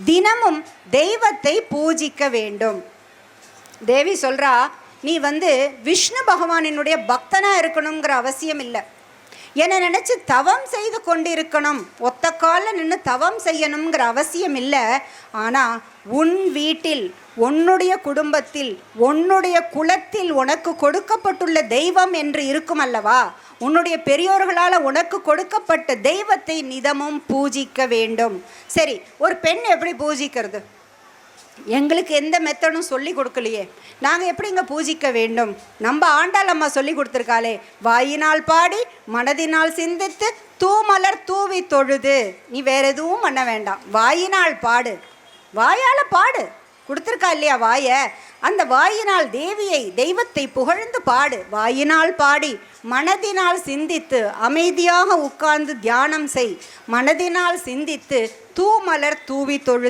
தினமும் தெய்வத்தை பூஜிக்க வேண்டும். தேவி சொல்கிறா, நீ விஷ்ணு பகவானினுடைய பக்தனாக இருக்கணுங்கிற அவசியம் இல்லை. என்னை நினச்சி தவம் செய்து கொண்டு இருக்கணும், ஒத்த காலில் நின்று தவம் செய்யணுங்கிற அவசியம் இல்லை. ஆனால் உன் வீட்டில், உன்னுடைய குடும்பத்தில், உன்னுடைய குலத்தில் உனக்கு கொடுக்கப்பட்டுள்ள தெய்வம் என்று இருக்கும் அல்லவா, உன்னுடைய பெரியோர்களால் உனக்கு கொடுக்கப்பட்ட தெய்வத்தை நிதமும் பூஜிக்க வேண்டும். சரி, ஒரு பெண் எப்படி பூஜிக்கிறது? எங்களுக்கு எந்த மெத்தடும் சொல்லி கொடுக்கலையே, நாங்கள் எப்படிங்க பூஜிக்க வேண்டும்? நம்ம ஆண்டாள் அம்மா சொல்லி கொடுத்துருக்காளே, வாயினால் பாடி மனதினால் சிந்தித்து தூமலர் தூவி தொழுது. நீ வேற எதுவும் பண்ண வேண்டாம், வாயினால் பாடு, வாயால் பாடு. கொடுத்துருக்கா இல்லையா வாயை, அந்த வாயினால் தேவியை, தெய்வத்தை புகழ்ந்து பாடு. வாயினால் பாடி மனதினால் சிந்தித்து அமைதியாக உட்கார்ந்து தியானம் செய். மனதினால் சிந்தித்து தூமலர் தூவி தொழு.